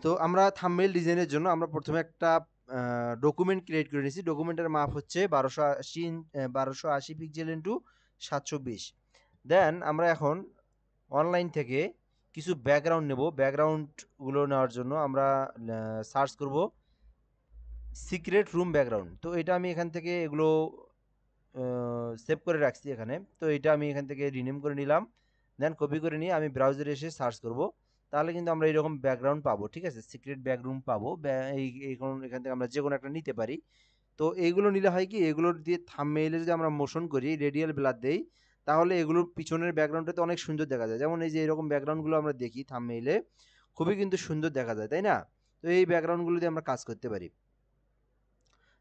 তো আমরা থাম্বনেল ডিজাইনের জন্য আমরা প্রথমে একটা ডকুমেন্ট ক্রিয়েট করে নিয়েছি। ডকুমেন্টের মাপ হচ্ছে 1280 পিক্সেল ইন্টু 720। দেন আমরা এখন অনলাইন থেকে কিছু ব্যাকগ্রাউন্ড নেব। ব্যাকগ্রাউন্ডগুলো নেওয়ার জন্য আমরা সার্চ করব সিক্রেট রুম ব্যাকগ্রাউন্ড। তো এটা আমি এখান থেকে এগুলো সেভ করে রাখছি এখানে। তো এটা আমি এখান থেকে রিনেম করে নিলাম। দেন কপি করে নিয়ে আমি ব্রাউজারে এসে সার্চ করব। তাহলে কিন্তু আমরা এইরকম ব্যাকগ্রাউন্ড পাবো। ঠিক আছে? সিক্রেট ব্যাকগ্রাউন্ড পাবো। এখান থেকে আমরা যেকোনো একটা নিতে পারি। তো এইগুলো নিলে হয় কি, এগুলোর দিয়ে থাম্বনেইলে যদি আমরা মোশন করি, রেডিয়াল ব্লার দেই, তাহলে এগুলোর পিছনের ব্যাকগ্রাউন্ডটাতে অনেক সুন্দর দেখা যায়। যেমন এই যে এরকম ব্যাকগ্রাউন্ডগুলো আমরা দেখি থাম্বনেইলে, খুবই কিন্তু সুন্দর দেখা যায়, তাই না? তো এই ব্যাকগ্রাউন্ডগুলো দিয়ে আমরা কাজ করতে পারি।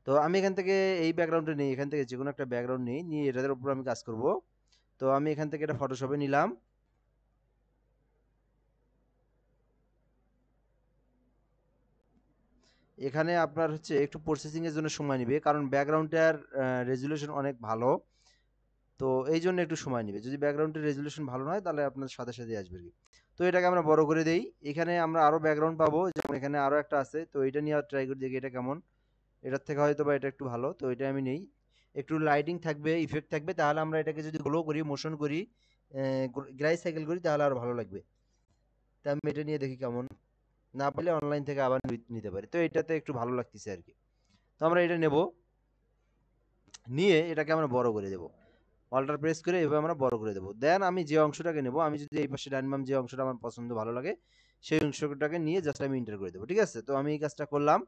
তো আমি এখান থেকে এই ব্যাকগ্রাউন্ডটা নিই, এখান থেকে যেকোনো একটা ব্যাকগ্রাউন্ড নিয়ে এটার উপর আমি কাজ করব। তো আমি এখান থেকে এটা ফটোশপে নিলাম। এখানে আপনার হচ্ছে একটু প্রসেসিং এর জন্য সময় নেবে, কারণ ব্যাকগ্রাউন্ডটার রেজুলেশন অনেক ভালো। তো এই জন্য একটু সময় নেবে। যদি ব্যাকগ্রাউন্ডের রেজুলেশন ভালো নয় তাহলে আপনার সাথে সাথে আসবে আর কি। তো এটাকে আমরা বড় করে দেই। এখানে আমরা আরো ব্যাকগ্রাউন্ড পাবো, যেমন এখানে আরো একটা আছে। তো এটা নিয়ে ট্রাই করে দেখি এটা কেমন। এটার থেকে হয়তো বা এটা একটু ভালো। তো এটা আমি নেই। একটু লাইটিং থাকবে, ইফেক্ট থাকবে, তাহলে আমরা এটাকে যদি গ্লো করি, মোশন করি, গ্রাই সাইকেল করি, তাহলে আরো ভালো লাগবে। তা আমি এটা নিয়ে দেখি কেমন। না পেলে অনলাইন থেকে আবার নিতে পারি। তো এটাতে একটু ভালো লাগতেছে আর কি। তো আমরা এটা নেব, নিয়ে এটাকে আমরা বড় করে দেবো। অল্টার প্রেস করে এভাবে আমরা বড় করে দেবো। দেন আমি যে অংশটাকে নেব, আমি যদি এই পাশে ডান বাম যে অংশটা আমার পছন্দ ভালো লাগে, সেই অংশটাকে নিয়ে জাস্ট আমি ইন্টার করে দেবো। ঠিক আছে? তো আমি এই কাজটা করলাম।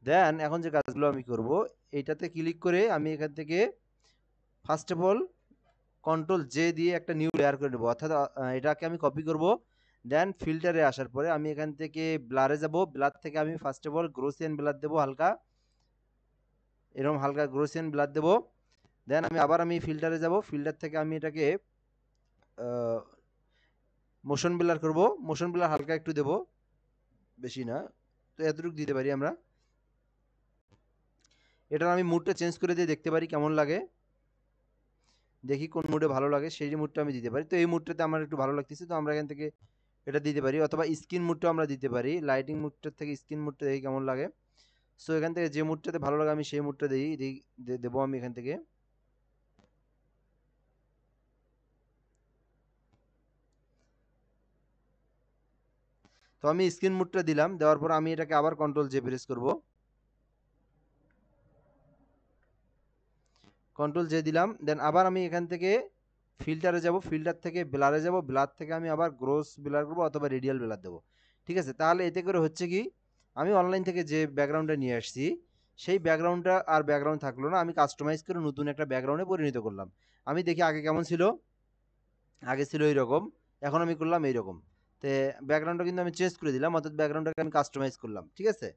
দেন এখন যে কাজগুলো আমি করব, এইটাতে ক্লিক করে আমি এখান থেকে first of all control J দিয়ে একটা নিউ লেয়ার করে নেবো। অর্থাৎ এটাকে আমি কপি করব। দেন ফিল্টারে আসার পরে আমি এখান থেকে ব্লারে যাব। ব্লার থেকে আমি ফার্স্ট অফ অল গ্রোসিয়ান ব্লার দেবো হালকা, এরকম হালকা গ্রোসিয়ান ব্লার দেবো। দেন আমি ফিল্টারে যাব। ফিল্টার থেকে আমি এটাকে মোশন ব্লার করব। মোশন ব্লার হালকা একটু দেব, বেশি না। তো এতটুকু দিতে পারি আমরা। এটার আমি মুডটা চেঞ্জ করে দিয়ে দেখতে পারি কেমন লাগে। দেখি কোন মুডে ভালো লাগে, সেই মুডটা আমি দিতে পারি। তো এই মুডটাতে আমার একটু ভালো লাগতেছে, তো আমরা এখান থেকে এটা দিতে পারি। অথবা স্ক্রিন মুডটা আমরা দিতে পারি। লাইটিং মুডটার থেকে স্ক্রিন মুডটা দেখি কেমন লাগে। সো এখান থেকে যে মুডটাতে ভালো লাগে আমি সেই মুডটা দেবো আমি এখান থেকে। তো আমি স্ক্রিন মুডটা দিলাম। দেওয়ার পর আমি এটাকে আবার কন্ট্রোল জে প্রেস করব। কন্ট্রোল জে দিলাম। দেন আবার আমি এখান থেকে ফিল্টারে যাব। ফিল্টার থেকে ব্লারে যাব। ব্লার থেকে আমি আবার গ্রোস ব্লার করব অথবা রেডিয়াল ব্লার দেবো। ঠিক আছে? তাহলে এতে করে হচ্ছে কি, আমি অনলাইন থেকে যে ব্যাকগ্রাউন্ডটা নিয়ে আসছি, সেই ব্যাকগ্রাউন্ডটা আর ব্যাকগ্রাউন্ড থাকলো না। আমি কাস্টমাইজ করে নতুন একটা ব্যাকগ্রাউন্ডে পরিণত করলাম। আমি দেখি আগে কেমন ছিল। আগে ছিল এইরকম, এখন আমি করলাম এইরকম। তো ব্যাকগ্রাউন্ডটা কিন্তু আমি চেঞ্জ করে দিলাম, অর্থাৎ ব্যাকগ্রাউন্ডটাকে আমি কাস্টমাইজ করলাম। ঠিক আছে?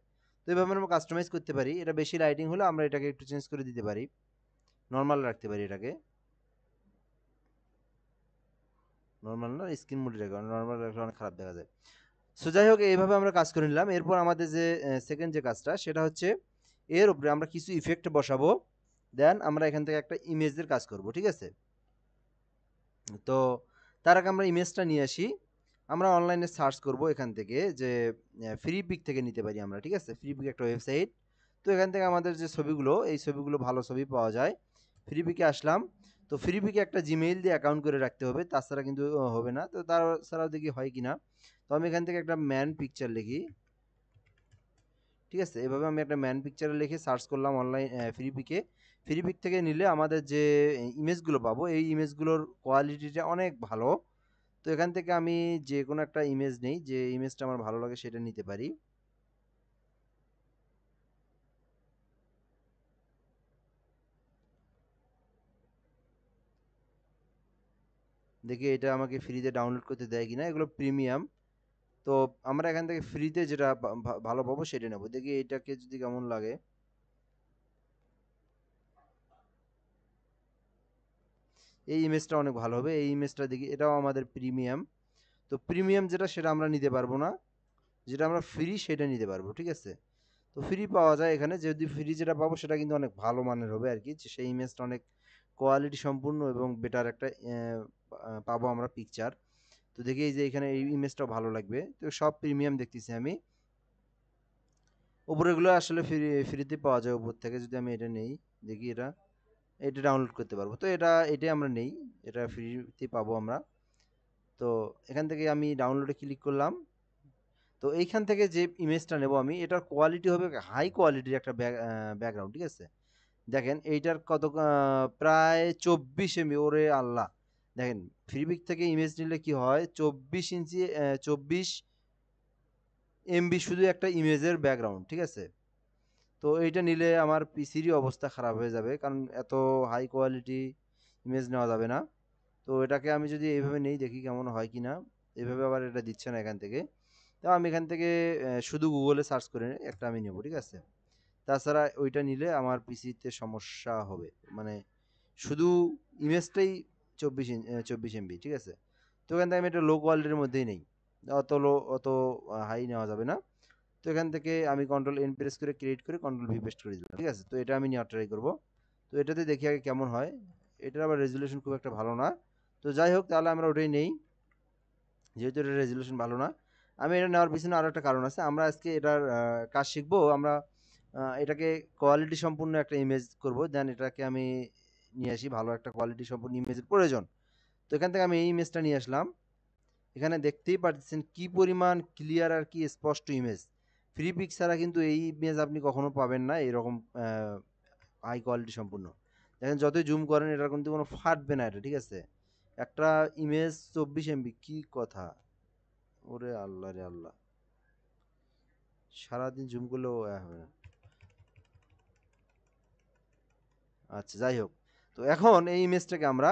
তো এইভাবে আমরা কাস্টমাইজ করতে পারি। এটা বেশি লাইটিং হলে আমরা এটাকে একটু চেঞ্জ করে দিতে পারি, নর্মাল রাখতে পারি এটাকে। নরমাল না, স্ক্রিন মোডে রাখা, নরমাল রাখলে অনেক খারাপ দেখা যায়। সো যাই হোক, এইভাবে আমরা কাজ করে নিলাম। এরপর আমাদের যে সেকেন্ড যে কাজটা, সেটা হচ্ছে এর উপরে আমরা কিছু ইফেক্ট বসাবো। দেন আমরা এখান থেকে একটা ইমেজের কাজ করব। ঠিক আছে? তো তার আগে আমরা ইমেজটা নিয়ে আসি। আমরা অনলাইনে সার্চ করব এখান থেকে যে ফ্রি পিক থেকে নিতে পারি আমরা। ঠিক আছে? ফ্রি পিক একটা ওয়েবসাইট। তো এখান থেকে আমাদের যে ছবিগুলো, এই ছবিগুলো ভালো ছবি পাওয়া যায়। ফ্রি পিকে আসলাম। তো ফ্রি পিকে একটা জিমেইল দিয়ে অ্যাকাউন্ট করে রাখতে হবে, তাছাড়া কিন্তু হবে না। তো তাছাড়াও দেখি হয় কিনা। তো আমি এখান থেকে একটা ম্যান পিকচার লিখি। ঠিক আছে? এভাবে আমি একটা ম্যান পিকচারে লিখে সার্চ করলাম অনলাইন ফ্রি পিকে। ফ্রি পিক থেকে নিলে আমাদের যে ইমেজগুলো পাবো, এই ইমেজগুলোর কোয়ালিটিটা অনেক ভালো। তো এখান থেকে আমি যে কোনো একটা ইমেজ নেই, যে ইমেজটা আমার ভালো লাগে সেটা নিতে পারি। দেখি এটা আমাকে ফ্রিতে ডাউনলোড করতে দেয় কিনা। এগুলো প্রিমিয়াম। তো আমরা এখান থেকে ফ্রিতে যেটা ভালো পাবো সেটা নেবো। দেখি এটাকে যদি কেমন লাগে। এই ইমেজটা অনেক ভালো হবে। এই ইমেজটা দেখি, এটাও আমাদের প্রিমিয়াম। তো প্রিমিয়াম যেটা সেটা আমরা নিতে পারবো না, যেটা আমরা ফ্রি সেটা নিতে পারবো। ঠিক আছে? তো ফ্রি পাওয়া যায় এখানে। যদি ফ্রি যেটা পাবো সেটা কিন্তু অনেক ভালো মানের হবে আর কি, যে সেই ইমেজটা অনেক কোয়ালিটি সম্পূর্ণ এবং বেটার একটা পাবো আমরা পিকচার। তো দেখি এই যে এখানে এই ইমেজটা ভালো লাগবে। তো সব প্রিমিয়াম দেখতেছি আমি। উপরেগুলো আসলে ফ্রিতে পাওয়া যায় উপর থেকে। যদি আমি এটা নেই, দেখি এটা ডাউনলোড করতে পারবো। তো এটাই আমরা নেই, এটা ফ্রিতে পাবো আমরা। তো এখান থেকে আমি ডাউনলোডে ক্লিক করলাম। তো এইখান থেকে যে ইমেজটা নেব আমি, এটার কোয়ালিটি হবে হাই কোয়ালিটির একটা ব্যাকগ্রাউন্ড, ঠিক আছে? দেখেন এইটার কত প্রায় 24 MB, ওরে আল্লাহ! দেখেন ফ্রিপিক থেকে ইমেজ নিলে কি হয়, 24 ইঞ্চি 24 MB শুধু একটা ইমেজের ব্যাকগ্রাউন্ড, ঠিক আছে? তো এইটা নিলে আমার পিসিরই অবস্থা খারাপ হয়ে যাবে, কারণ এত হাই কোয়ালিটি ইমেজ নেওয়া যাবে না। তো এটাকে আমি যদি এইভাবে নেই, দেখি কেমন হয় কি না। এভাবে আবার এটা দিচ্ছে না এখান থেকে। তো আমি এখান থেকে শুধু গুগলে সার্চ করে একটা আমি নেব, ঠিক আছে? তাছাড়া ওইটা নিলে আমার পিসিতে সমস্যা হবে। মানে শুধু ইমেজটাই 24 MB, ঠিক আছে? তো এখান থেকে আমি একটা লো কোয়ালিটির মধ্যেই নেই, অত হাই নেওয়া যাবে না। তো এখান থেকে আমি কন্ট্রোল এন প্রেস করে ক্রিয়েট করে কন্ট্রোল ভি পেস্ট করে দিলাম, ঠিক আছে? তো এটা আমি নেওয়ার ট্রাই করবো। তো এটাতে দেখি আগে কেমন হয়। এটার আবার রেজুলেশন খুব একটা ভালো না। তো যাই হোক, তাহলে আমরা ওটাই নেই, যেহেতু এটার রেজুলেশন ভালো না। আমি এটা নেওয়ার পিছনে আরও একটা কারণ আছে। আমরা আজকে এটার কাজ শিখবো। আমরা এটাকে কোয়ালিটি সম্পূর্ণ একটা ইমেজ করব, দেন এটাকে আমি নিয়ে আসি। ভালো একটা কোয়ালিটি সম্পূর্ণ ইমেজের প্রয়োজন। তো এখান থেকে আমি এই ইমেজটা নিয়ে আসলাম। এখানে দেখতেই পাচ্ছেন কি পরিমাণ ক্লিয়ার আর কি স্পষ্ট ইমেজ। ফ্রি পিক ছাড়া কিন্তু এই ইমেজ আপনি কখনো পাবেন না এরকম হাই কোয়ালিটি সম্পূর্ণ। দেখেন যতই জুম করেন এটা কিন্তু কোনো ফাটবে না এটা, ঠিক আছে? একটা ইমেজ 24 MB, কি কথা! ওরে আল্লাহ রে আল্লাহ! সারাদিন জুম করলেও হবে না। আচ্ছা, যাই হোক। তো এখন এই ইমেজটাকে আমরা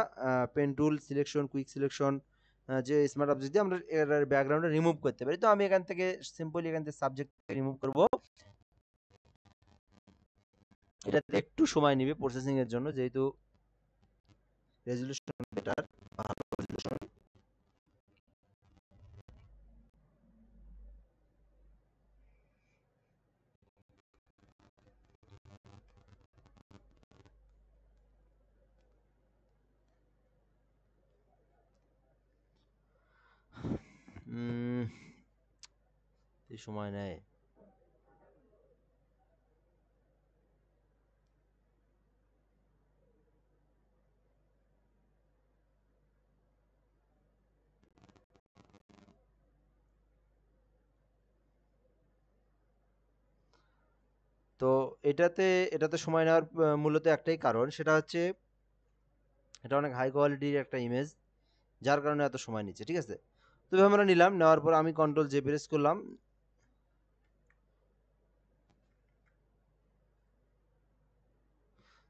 pen tool selection, quick selection, যে স্মার্ট অবজেক্ট দিয়ে আমরা এর ব্যাকগ্রাউন্ডে রিমুভ করতে পারি। তো আমি এখান থেকে সিম্পলি এখান থেকে সাবজেক্ট রিমুভ করব। এটাতে একটু সময় নেবে প্রসেসিং এর জন্য, যেহেতু রেজুলেশন বেটার, ভালো রেজুলেশন। এই সময় নেয়। তো এটাতে এটাতে সময় নেওয়ার মূলত একটাই কারণ, সেটা হচ্ছে এটা অনেক হাই কোয়ালিটির একটা ইমেজ, যার কারণে এত সময় নিচ্ছে, ঠিক আছে? তো এভাবে আমরা নিলাম, নেওয়ার পর আমি কন্ট্রোল জে প্রেস করলাম।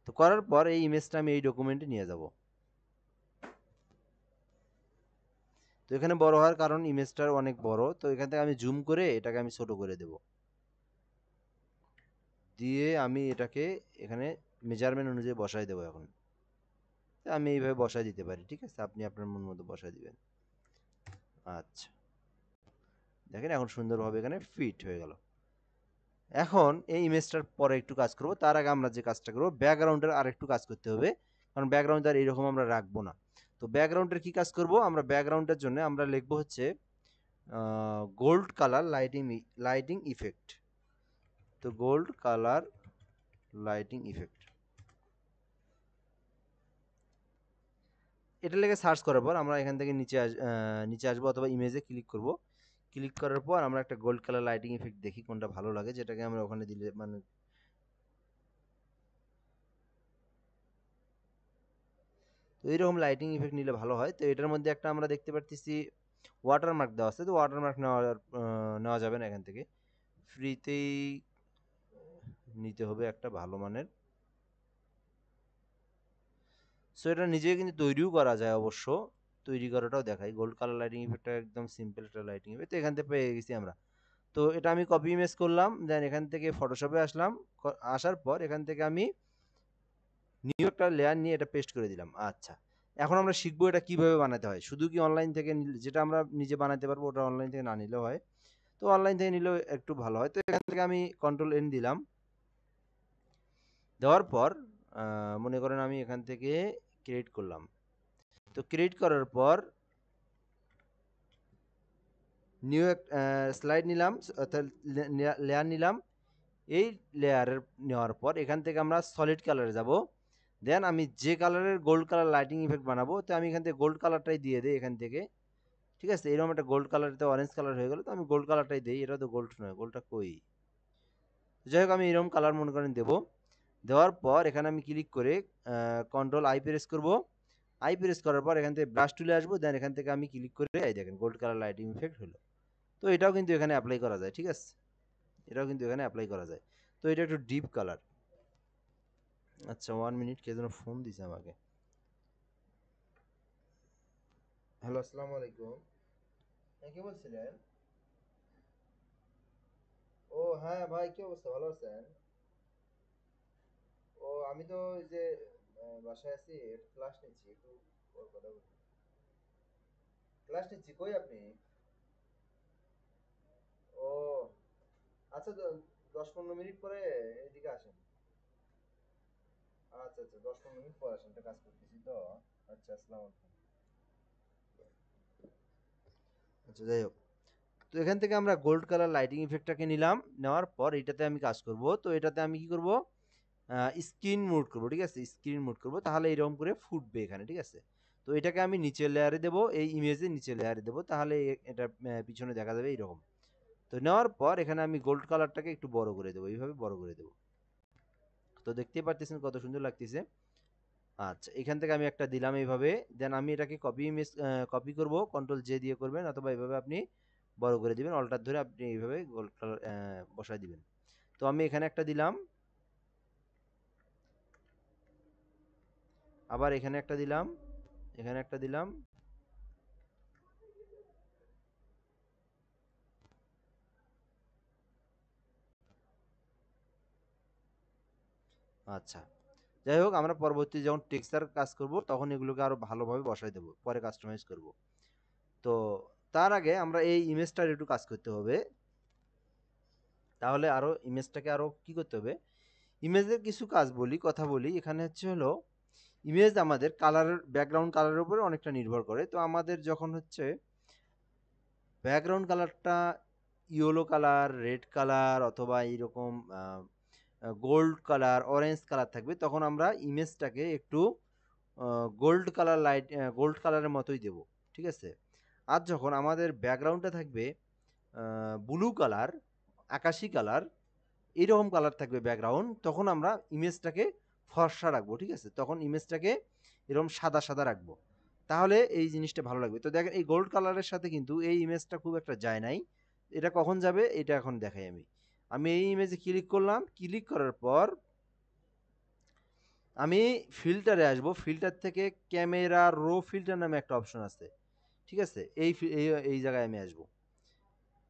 তো করার পর এই ইমেজটা আমি এই ডকুমেন্টে নিয়ে যাব। তো এখানে বড় হওয়ার কারণ ইমেজটার অনেক বড়, তো এখান থেকে আমি জুম করে এটাকে আমি ছোট করে দেব। দিয়ে আমি এটাকে এখানে মেজারমেন্ট অনুযায়ী বসাই দেবো এখন। তো আমি এইভাবে বসাই দিতে পারি, ঠিক আছে? আপনি আপনার মন মতো বসাই দিবেন। আচ্ছা, দেখেন এখন সুন্দরভাবে এখানে ফিট হয়ে গেল। এখন এই ইমেজটার পরে একটু কাজ করব, তার আগে আমরা যে কাজটা করবো, ব্যাকগ্রাউন্ডের আর একটু কাজ করতে হবে, কারণ ব্যাকগ্রাউন্ড আর এইরকম আমরা রাখবো না। তো ব্যাকগ্রাউন্ডের কি কাজ করব, আমরা ব্যাকগ্রাউন্ডের জন্য আমরা লিখবো হচ্ছে গোল্ড কালার লাইটিং ইফেক্ট। তো গোল্ড কালার লাইটিং ইফেক্ট, এটা লিখে সার্চ করার পর আমরা এখান থেকে নিচে আসবো, অথবা ইমেজে ক্লিক করব। ক্লিক করার পর আমরা একটা গোল্ড কালার লাইটিং ইফেক্ট দেখি কোনটা ভালো লাগে, যেটাকে আমরা ওখানে দিলে মানে তো এইরকম লাইটিং ইফেক্ট নিলে ভালো হয়। তো এটার মধ্যে একটা আমরা দেখতে পারতেছি ওয়াটারমার্ক দেওয়া আছে। তো ওয়াটারমার্ক নেওয়া যাবে না এখান থেকে, ফ্রিতেই নিতে হবে একটা ভালো মানের। সো এটা নিজেই কিন্তু তৈরিও করা যায় অবশ্য, তৈরি করাটাও দেখাই। গোল্ড কালার লাইটিং ইফেক্টটা একদম সিম্পল একটা লাইটিং ইফেক্ট, তো এখান থেকে পেয়ে গেছি আমরা। তো এটা আমি কপি ইমেজ করলাম, দেন এখান থেকে ফটোশপে আসলাম। আসার পর এখান থেকে আমি নিউ একটা লেয়ার নিয়ে এটা পেস্ট করে দিলাম। আচ্ছা, এখন আমরা শিখবো এটা কিভাবে বানাতে হয়। শুধু কি অনলাইন থেকে যেটা আমরা নিজে বানাতে পারবো, ওটা অনলাইন থেকে না নিলেও হয়। তো অনলাইন থেকে নিলেও একটু ভালো হয়। তো এখান থেকে আমি কন্ট্রোল এন দিলাম। দেওয়ার পর মনে করেন আমি এখান থেকে ক্রিয়েট করলাম। তো ক্রিয়েট করার পর নিউ স্লাইড নিলাম, অর্থাৎ লেয়ার নিলাম। এই লেয়ারের নেওয়ার পর এখান থেকে আমরা সলিড কালারে যাব। দেন আমি যে কালারের গোল্ড কালার লাইটিং ইফেক্ট বানাবো, তো আমি এখান থেকে গোল্ড কালারটাই দিয়ে দিই এখান থেকে। ঠিক আছে, এরকম একটা গোল্ড কালারতে অরেঞ্জ কালার হয়ে গেল, তো আমি গোল্ড কালারটাই দিই। এটা তো গোল্ড নয়, গোল্ডটা কই? যাই হোক, আমি এরকম কালার মনে করেন দেবো। দেওয়ার পর এখানে আমি ক্লিক করে কন্ট্রোল আই প্রেস করব। আই প্রেস করার পর এখান থেকে ব্রাশ টুলে আসবো, দেন এখান থেকে আমি ক্লিক করে এই দেখেন গোল্ড কালার লাইটিং ইফেক্ট হলো। তো এটাও কিন্তু এখানে অ্যাপ্লাই করা যায়। ঠিক আছে, এটাও কিন্তু এখানে অ্যাপ্লাই করা যায়। তো এটা একটু ডিপ কালার। আচ্ছা, 1 মিনিট, কে যেন ফোন দিছে আমাকে। হ্যালো, আসসালামু আলাইকুম। হ্যাঁ, কে বলছিলেন? ও হ্যাঁ ভাই, কি অবস্থা, ভালো আছেন? ও আমি তো ওই যে বাসায় আছি, একটু ক্লাস নিচ্ছি, একটু পর কথা বলবো। ক্লাস নিচ্ছি, কই আপনি? ও আচ্ছা, 10-15 মিনিট পরে এদিকে আসেন। আচ্ছা আচ্ছা, 10-15 মিনিট পর আসেন, একটা কাজ করতেছি তো। আচ্ছা, আসসালামু আলাইকুম। আচ্ছা, যাই হোক, তো এখান থেকে আমরা গোল্ড কালার লাইটিং ইফেক্টটাকে নিলাম। নেওয়ার পর এটাতে আমি কাজ করব। তো এটাতে আমি কি করব, স্ক্রিন মোড করব। ঠিক আছে, স্ক্রিন মোড করব, তাহলে এরকম করে ফুটবে এখানে। ঠিক আছে, তো এটাকে আমি নিচের লেয়ারে দেবো, এই ইমেজের নিচের লেয়ারে দেবো, তাহলে এটা পিছনে দেখা যাবে এইরকম। তো নেওয়ার পর এখানে আমি গোল্ড কালারটাকে একটু বড় করে দেবো, এইভাবে বড় করে দেবো। তো দেখতেই পারতেছেন কত সুন্দর লাগতেছে। আচ্ছা, এখান থেকে আমি একটা দিলাম এইভাবে। দেন আমি এটাকে কপি করব, কন্ট্রোল জে দিয়ে করবেন, অথবা এইভাবে আপনি বড় করে দিবেন, অল্টার ধরে আপনি এইভাবে গোল্ড কালার বসায় দিবেন। তো আমি এখানে একটা দিলাম, আবার এখানে একটা দিলাম, এখানে একটা দিলাম। আচ্ছা, যাই হোক, আমরা পরবর্তী যখন টেক্সচার কাজ করব তখন এগুলোকে আরো ভালোভাবে বসাই দেবো, পরে কাস্টমাইজ করব। তো তার আগে আমরা এই ইমেজটার একটু কাজ করতে হবে। তাহলে আরো ইমেজটাকে আরো কি করতে হবে, ইমেজের কিছু কাজ বলি, কথা বলি। এখানে হচ্ছে হলো ইমেজ আমাদের কালারের, ব্যাকগ্রাউন্ড কালারের উপরে অনেকটা নির্ভর করে। তো আমাদের যখন হচ্ছে ব্যাকগ্রাউন্ড কালারটা ইয়েলো কালার, রেড কালার, অথবা এইরকম গোল্ড কালার, অরেঞ্জ কালার থাকবে, তখন আমরা ইমেজটাকে একটু গোল্ড কালারের মতোই দেব। ঠিক আছে, আর যখন আমাদের ব্যাকগ্রাউন্ডটা থাকবে ব্লু কালার, আকাশি কালার, এইরকম কালার থাকবে ব্যাকগ্রাউন্ড, তখন আমরা ইমেজটাকে ফর্সা রাখবো। ঠিক আছে, তখন ইমেজটাকে এরকম সাদা সাদা রাখবো, তাহলে এই জিনিসটা ভালো লাগবে। তো দেখেন, এই গোল্ড কালারের সাথে কিন্তু এই ইমেজটা খুব একটা যায় নাই। এটা কখন যাবে এটা এখন দেখাই। আমি আমি এই ইমেজে ক্লিক করলাম, ক্লিক করার পর আমি ফিল্টারে আসবো। ফিল্টার থেকে ক্যামেরা রো ফিল্টার নামে একটা অপশন আছে। ঠিক আছে, এই জায়গায় আমি আসবো।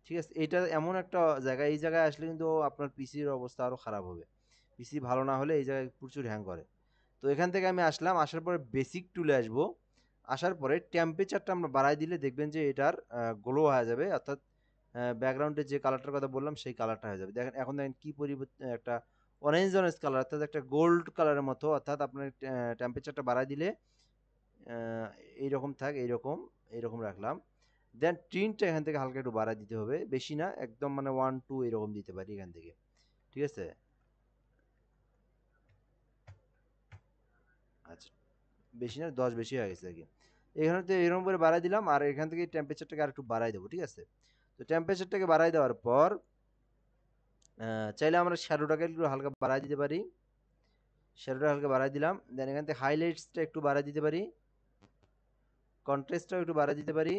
ঠিক আছে, এটা এমন একটা জায়গা, এই জায়গায় আসলে কিন্তু আপনার পিসির অবস্থা আরো খারাপ হবে। পিসি ভালো না হলে এই জায়গায় প্রচুর হ্যাং করে। তো এখান থেকে আমি আসলাম, আসার পরে বেসিক টুলে আসবো। আসার পরে টেম্পারেচারটা আমরা বাড়াই দিলে দেখবেন যে এটার গ্লো হয়ে যাবে, অর্থাৎ ব্যাকগ্রাউন্ডে যে কালারটার কথা বললাম সেই কালারটা হয়ে যাবে। দেখেন, এখন দেখেন কি পরিবর্তন, একটা অরেঞ্জ অরেঞ্জ কালার, অর্থাৎ একটা গোল্ড কালারের মতো। অর্থাৎ আপনার টেম্পারেচারটা বাড়াই দিলে আহ, এইরকম থাক, এইরকম এইরকম রাখলাম। দেন টিনটা এখান থেকে হালকা একটু বাড়ায় দিতে হবে, বেশি না, একদম মানে 1-2 এরকম দিতে পারি এখান থেকে। ঠিক আছে, আচ্ছা, বেশি না, 10 বেশি হয়ে গেছে আর কি। এখানে তো এরকম করে বাড়াই দিলাম, আর এখান থেকে টেম্পারেচারটাকে আর একটু বাড়াই দেবো। ঠিক আছে, তো টেম্পারেচারটাকে বাড়াই দেওয়ার পর চাইলে আমরা শ্যাডোটাকে একটু হালকা বাড়াই দিতে পারি। শ্যাডোটা হালকা বাড়াই দিলাম। দেন এখান থেকে হাইলাইটসটা একটু বাড়াই দিতে পারি, কন্ট্রাস্টটাও একটু বাড়াই দিতে পারি।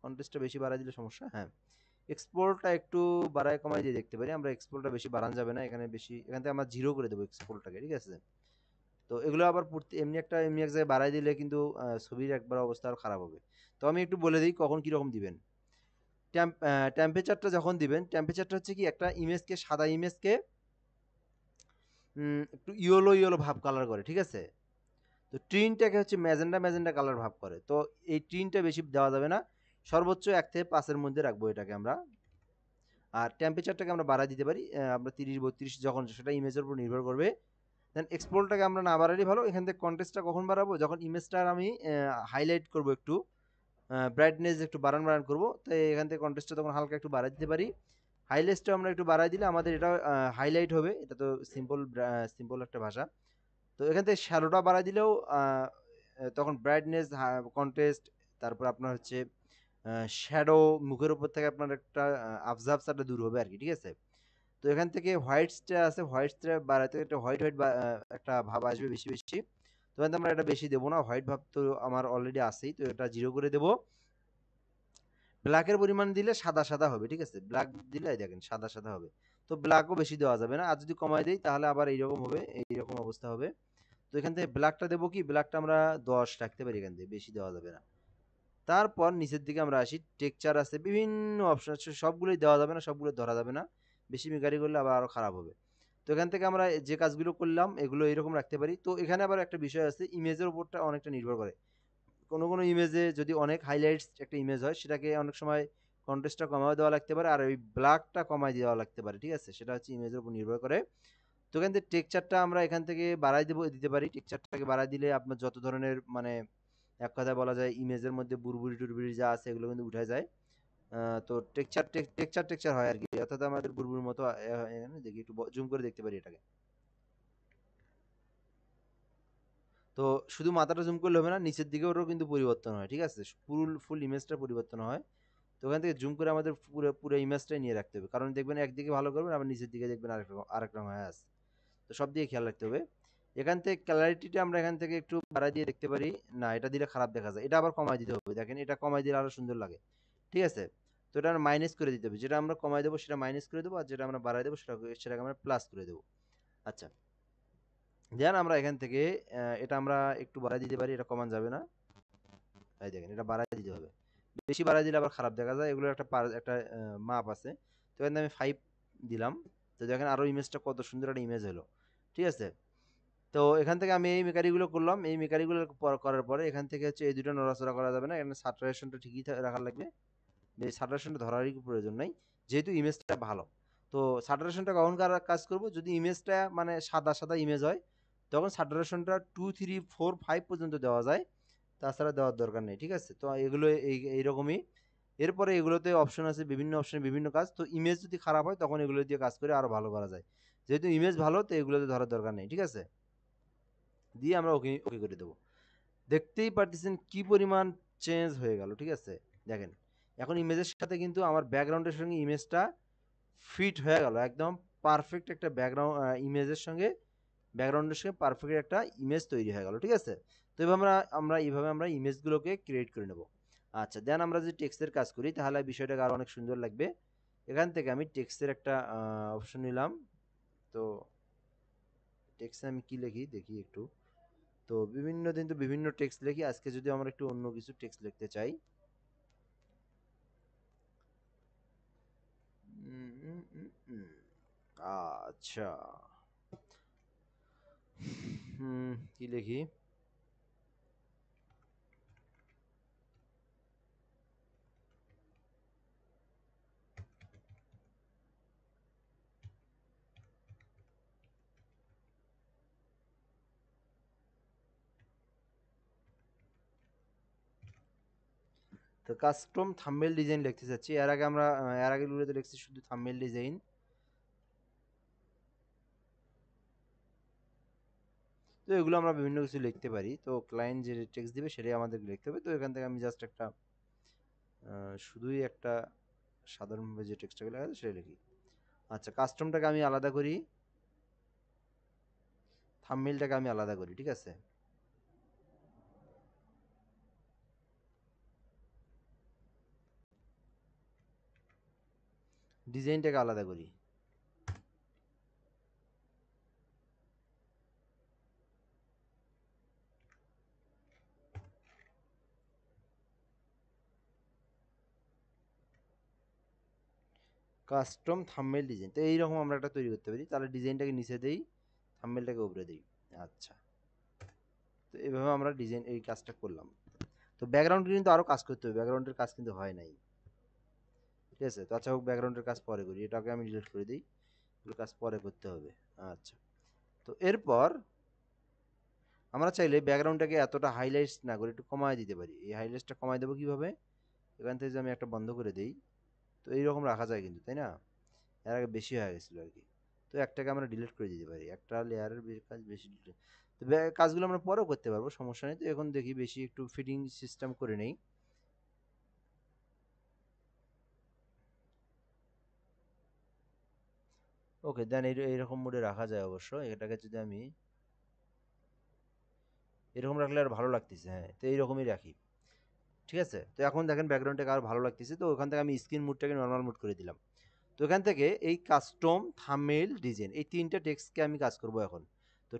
কন্ট্রাস্টটা বেশি বাড়াই দিলে সমস্যা, হ্যাঁ। এক্সপোর্টটা একটু বাড়ায় কমাই দিয়ে দেখতে পারি আমরা। এক্সপোর্টটা বেশি বাড়ানো যাবে না, এখানে বেশি, এখান থেকে আমরা 0 করে দেবো এক্সপোর্টটাকে। ঠিক আছে, তো এগুলো আবার এমনি এক জায়গায় বাড়াই দিলে কিন্তু ছবির একবার অবস্থা আরো খারাপ হবে। তো আমি একটু বলে দিই কখন কিরকম দিবেন। টেম্পারেচারটা যখন দিবেন, টেম্পারেচারটা হচ্ছে কি, একটা ইমেজকে, সাদা ইমেজকে একটু ইয়েলো ইয়েলো ভাব কালার করে। ঠিক আছে, তো টিনটাকে হচ্ছে ম্যাজেন্ডা ম্যাজেন্ডা কালার ভাব করে। তো এই টিনটা বেশি দেওয়া যাবে না, সর্বোচ্চ 1 থেকে 5-এর মধ্যে রাখবো এটাকে আমরা। আর টেম্পারেচারটাকে আমরা বাড়ায় দিতে পারি, আমরা 30-32, যখন সেটা ইমেজের উপর নির্ভর করবে। দেন এক্সপোর্টটাকে আমরা না বাড়ালেই ভালো। এখান থেকে কন্ট্রাস্টটা কখন বাড়াবো, যখন ইমেজটার আমি হাইলাইট করব একটু, ব্রাইটনেস একটু বাড়ান বাড়ান করবো, তো এখান থেকে কন্ট্রাস্টটা তখন হালকা একটু বাড়াই দিতে পারি। হাইলাইটসটা আমরা একটু বাড়াই দিলে আমাদের এটা হাইলাইট হবে। এটা তো সিম্পল একটা ভাষা। তো এখান থেকে শ্যালোটা বাড়াই দিলেও তখন ব্রাইটনেস, কন্ট্রাস্ট, তারপর আপনার হচ্ছে শ্যাডো, মুখের উপর থেকে আপনার একটা আবজার্বসটা দূর হবে আর কি, ঠিক আছে? তো এখান থেকে হোয়াইটসটা আছে, হোয়াইটসটা বাড়াতে একটা হোয়াইট হোয়াইট একটা ভাব আসবে বেশি বেশি। তো এখান থেকে আমরা এটা বেশি দেবো না, হোয়াইট ভাব তো আমার অলরেডি আছেই, তো এটা 0 করে দেবো। ব্ল্যাকের পরিমাণ দিলে সাদা সাদা হবে, ঠিক আছে? ব্ল্যাক দিলে এই দেখেন সাদা সাদা হবে। তো ব্ল্যাকও বেশি দেওয়া যাবে না, আর যদি কমায় দেই তাহলে আবার এইরকম হবে, এইরকম অবস্থা হবে। তো এখান থেকে ব্ল্যাকটা দেবো কি, ব্ল্যাকটা আমরা 10 রাখতে পারি, এখান থেকে বেশি দেওয়া যাবে না। তারপর নিচের দিকে আমরা আসি, টেক্সচার আছে, বিভিন্ন অপশন আছে, সবগুলোই দেওয়া যাবে না, সবগুলো ধরা যাবে না, বেশি মেকারি করলে আবার আরো খারাপ হবে। তো এখান থেকে আমরা যে কাজগুলো করলাম এগুলো এরকম রাখতে পারি। তো এখানে আবার একটা বিষয় আছে, ইমেজের উপরটা অনেকটা নির্ভর করে। কোনো কোনো ইমেজে যদি অনেক হাইলাইটস একটা ইমেজ হয়, সেটাকে অনেক সময় কন্ট্রাস্টটা কমায় দেওয়া লাগতে পারে, আর ওই ব্ল্যাকটা কমায় দেওয়া লাগতে পারে, ঠিক আছে? সেটা হচ্ছে ইমেজের উপর নির্ভর করে। তো এখান থেকে টেক্সচারটা আমরা এখান থেকে বাড়াই দিতে পারি। টেক্সচারটাকে বাড়াই দিলে আপনার যত ধরনের মানে এক কথায় বলা যায় ইমেজের মধ্যে বুড়বুড়ি টুরবুড়ি যা আছে এগুলো কিন্তু উঠে যায়। তো টেক্সচার হয় আর কি, অর্থাৎ আমাদের বুড়বুড়ির মতো এখানে দেখি একটু জুম করে দেখতে পারি এটাকে। তো শুধু মাথাটা জুম করলে হবে না, নিচের দিকেও কিন্তু পরিবর্তন হয়, ঠিক আছে? ফুল ইমেজটা পরিবর্তন হয়। তো ওখান থেকে জুম করে আমাদের পুরো পুরো ইমেজটাই নিয়ে রাখতে হবে, কারণ দেখবেন একদিকে ভালো করবেন আবার নিচের দিকে দেখবেন আরেক রকম হয়ে আছে। তো সব দিকে খেয়াল রাখতে হবে। এখান থেকে ক্লারিটিটা আমরা এখান থেকে একটু বাড়াই দিয়ে দেখতে পারি। না, এটা দিলে খারাপ দেখা যায়, এটা আবার কমাই দিতে হবে। দেখেন এটা কমাই দিলে আরো সুন্দর লাগে, ঠিক আছে? তো এটা মাইনাস করে দিতে হবে, যেটা আমরা কমাই দেবো সেটা মাইনাস করে দেবো, আর যেটা আমরা বাড়াই দেবো সেটাকে আমরা প্লাস করে দেবো। আচ্ছা, দেন আমরা এখান থেকে এটা আমরা একটু বাড়াই দিতে পারি, এটা কমান যাবে না। এই দেখেন এটা বাড়াই দিতে হবে, বেশি বাড়াই দিলে আবার খারাপ দেখা যায়, এগুলোর একটা মাপ আছে। তো এখানে আমি 5 দিলাম। তো দেখেন আরো ইমেজটা কত সুন্দর একটা ইমেজ হলো, ঠিক আছে? তো এখান থেকে আমি এই মেকারিগুলো করলাম, এই মেকারিগুলো করার পরে এখান থেকে হচ্ছে এই দুটো নড়াচড়া করা যাবে না, এখানে স্যাচুরেশনটা ঠিকই রাখা লাগবে। এই স্যাচুরেশনটা ধরারই প্রয়োজন নাই, যেহেতু ইমেজটা ভালো। তো স্যাচুরেশনটা কখন কাজ করব, যদি ইমেজটা মানে সাদা সাদা ইমেজ হয়, তখন স্যাচুরেশনটা 2 3 4 5 পর্যন্ত দেওয়া যায়, তাছাড়া দেওয়ার দরকার নেই, ঠিক আছে? তো এগুলো এইরকমই। এরপরে এগুলোতে অপশন আছে, বিভিন্ন অপশনে বিভিন্ন কাজ। তো ইমেজ যদি খারাপ হয় তখন এগুলো দিয়ে কাজ করে আরো ভালো করা যায়, যেহেতু ইমেজ ভালো তো এগুলোতে ধরার দরকার নেই, ঠিক আছে? দিয়ে আমরা ওকে ওকে করে দেবো। দেখতেই পারতেছেন কি পরিমাণ চেঞ্জ হয়ে গেল, ঠিক আছে? দেখেন এখন ইমেজের সাথে কিন্তু আমার ব্যাকগ্রাউন্ডের সঙ্গে ইমেজটা ফিট হয়ে গেল একদম, পারফেক্ট একটা ব্যাকগ্রাউন্ডের সঙ্গে পারফেক্ট একটা ইমেজ তৈরি হয়ে গেল, ঠিক আছে? তো এভাবে আমরা ইমেজগুলোকে ক্রিয়েট করে নেব। আচ্ছা, দেন আমরা যদি টেক্সটের কাজ করি তাহলে বিষয়টাকে আরো অনেক সুন্দর লাগবে। এখান থেকে আমি টেক্সটের একটা অপশন নিলাম। তো টেক্সটে আমি কি লিখি দেখি একটু। তো বিভিন্ন দিন তো বিভিন্ন টেক্সট লিখি, আজকে যদি আমরা একটু অন্য কিছু টেক্সট লিখতে চাই। উম, উম, উম, উম। আচ্ছা, কি লিখি? তো কাস্টম থাম্বনেল ডিজাইন লিখতে চাচ্ছি। এর আগে গুলোতে লিখছি শুধু থাম্বনেল ডিজাইন। তো এগুলো আমরা বিভিন্ন কিছু লিখতে পারি, তো ক্লায়েন্ট যে টেক্সট দিবে সেটাই আমাদের লিখতে হবে। তো এখান থেকে আমি জাস্ট একটা শুধুই একটা সাধারণভাবে যে টেক্সটটাকে লেখা আছে সেটাই লিখি। আচ্ছা, কাস্টমটাকে আমি আলাদা করি, থাম্বনেলটাকে আমি আলাদা করি, ঠিক আছে? ডিজাইনটাকে আলাদা করি। কাস্টম থাম্বনেল ডিজাইন, তো এইরকম আমরা একটা তৈরি করতে পারি। তাহলে ডিজাইনটাকে নিচে দেই, থাম্বনেলটাকে উপরে দেই। আচ্ছা, তো এইভাবে আমরা ডিজাইন এই কাজটা করলাম। তো ব্যাকগ্রাউন্ডে কিন্তু আরো কাজ করতে হবে, ব্যাকগ্রাউন্ডের কাজ কিন্তু হয় নাই, ঠিক আছে? তো আচ্ছা হোক, ব্যাকগ্রাউন্ডের কাজ পরে করি, এটাকে আমি ডিলিট করে দিই, এগুলো কাজ পরে করতে হবে। আচ্ছা, তো এরপর আমরা চাইলে ব্যাকগ্রাউন্ডটাকে এতটা হাইলাইটস না করে একটু কমায় দিতে পারি। এই হাইলাইটসটা কমায় দেবো কিভাবে, এখান থেকে যদি আমি একটা বন্ধ করে দেই, তো এইরকম রাখা যায় কিন্তু, তাই না? এর আগে বেশি হয়ে গেছিলো আর কি। তো একটাকে আমরা ডিলিট করে দিতে পারি, একটা লেয়ারের কাজ বেশি delete। তো কাজগুলো আমরা পরেও করতে পারবো, সমস্যা নেই। তো এখন দেখি বেশি একটু ফিটিং সিস্টেম করে নেই। ওকে দেন এইরকম মোডে রাখা যায় অবশ্য। এটাকে যদি আমি এরকম রাখলে আর ভালো লাগতেছে, হ্যাঁ, তো এইরকমই রাখি। ঠিক আছে, তো এখন দেখেন ব্যাকগ্রাউন্ডটাকে আর ভালো লাগতেছে। তো ওখান থেকে আমি স্ক্রিন মুডটাকে নর্মাল মুড করে দিলাম। তো এখান থেকে এই কাস্টম, থাম্বনেইল, ডিজাইন, এই তিনটা টেক্সটকে আমি কাজ করব এখন। তো